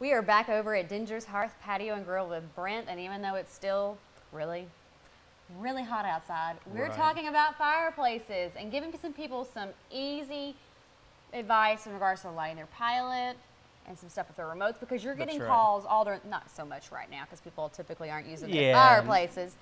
We are back over at Dengers Hearth Patio and Grill with Brent, and even though it's still really hot outside, we're talking about fireplaces and giving some people some easy advice in regards to lighting their pilot and some stuff with their remotes, because you're getting calls all during, not so much right now because people typically aren't using their fireplaces,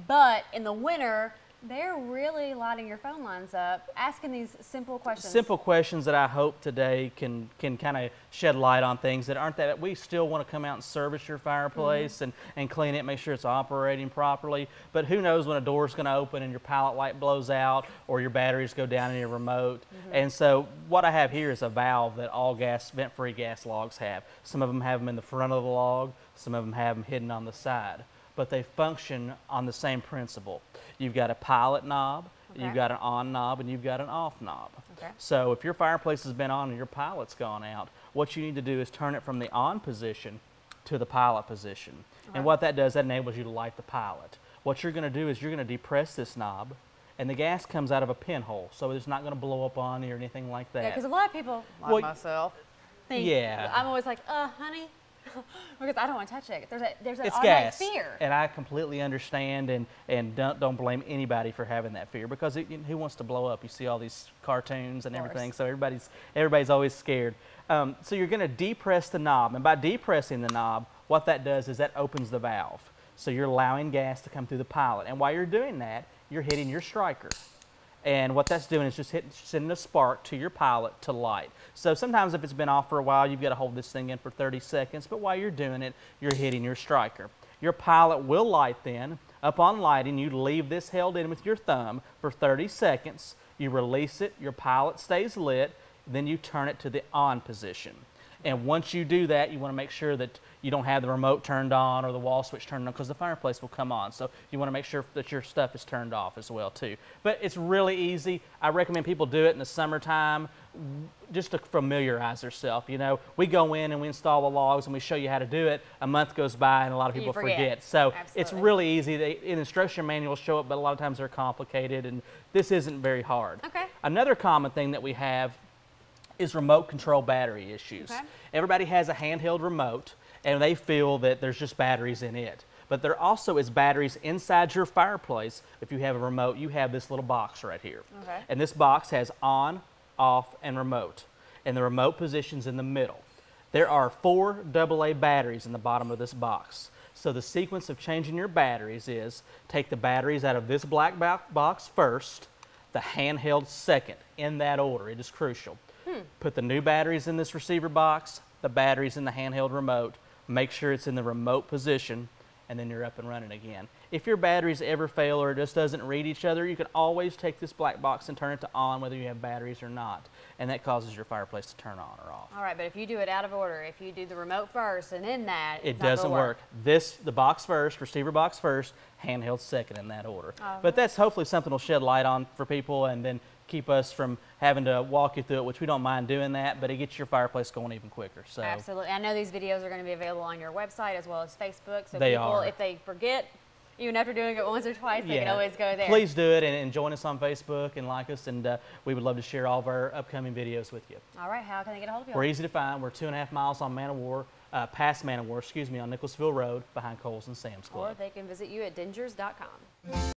but in the winter, they're really lighting your phone lines up, asking these simple questions. Simple questions that I hope today can kind of shed light on things that aren't that. We still want to come out and service your fireplace and clean it, make sure it's operating properly. But who knows when a door's going to open and your pilot light blows out or your batteries go down in your remote. And so what I have here is a valve that all vent-free gas logs have. Some of them have them in the front of the log, some of them have them hidden on the side. But they function on the same principle. You've got a pilot knob, you've got an on knob, and you've got an off knob. So if your fireplace has been on and your pilot's gone out, what you need to do is turn it from the on position to the pilot position. And what that does, that enables you to light the pilot. What you're going to do is you're going to depress this knob, and the gas comes out of a pinhole, so it's not going to blow up on you or anything like that. Yeah, because a lot of people, like myself, think, I'm always like, honey, because I don't want to touch it. There's an automatic fear. And I completely understand and don't blame anybody for having that fear, because who wants to blow up? You see all these cartoons and everything, so everybody's always scared. So you're going to depress the knob, and by depressing the knob, what that does is that opens the valve. So you're allowing gas to come through the pilot, and while you're doing that, you're hitting your striker. And what that's doing is just sending a spark to your pilot to light. So sometimes if it's been off for a while, you've got to hold this thing in for 30 seconds, but while you're doing it, you're hitting your striker. Your pilot will light then. Upon lighting, you leave this held in with your thumb for 30 seconds. You release it, your pilot stays lit, then you turn it to the on position. And once you do that, you want to make sure that you don't have the remote turned on or the wall switch turned on, because the fireplace will come on. So you want to make sure that your stuff is turned off as well too. But it's really easy. I recommend people do it in the summertime just to familiarize themselves. You know, we go in and we install the logs and we show you how to do it. A month goes by and a lot of people forget. So it's really easy. An instruction manuals show up, but a lot of times they're complicated, and this isn't very hard. Another common thing that we have is remote control battery issues. Everybody has a handheld remote and they feel that there's just batteries in it. But there also is batteries inside your fireplace. If you have a remote, you have this little box right here. And this box has on, off, and remote. And the remote position's in the middle. There are 4 AA batteries in the bottom of this box. So the sequence of changing your batteries is take the batteries out of this black box first, the handheld second, in that order. It is crucial. Put the new batteries in this receiver box, the batteries in the handheld remote, make sure it's in the remote position, and then you're up and running again. If your batteries ever fail or it just doesn't read each other, you can always take this black box and turn it to on whether you have batteries or not, and that causes your fireplace to turn on or off. All right, but if you do it out of order, if you do the remote first and then that, it doesn't work. The box first, receiver box first, handheld second in that order. But that's hopefully something will shed light on for people, and then keep us from having to walk you through it, which we don't mind doing that, but it gets your fireplace going even quicker. So absolutely. I know these videos are going to be available on your website as well as Facebook, so people, if they forget, even after doing it once or twice, they can always go there. Please do it and join us on Facebook and like us, and we would love to share all of our upcoming videos with you. All right, how can they get a hold of you? We're easy to find. We're 2.5 miles on past Man of War, on Nicholasville Road behind Kohl's and Sam's Club. Or they can visit you at dengers.com.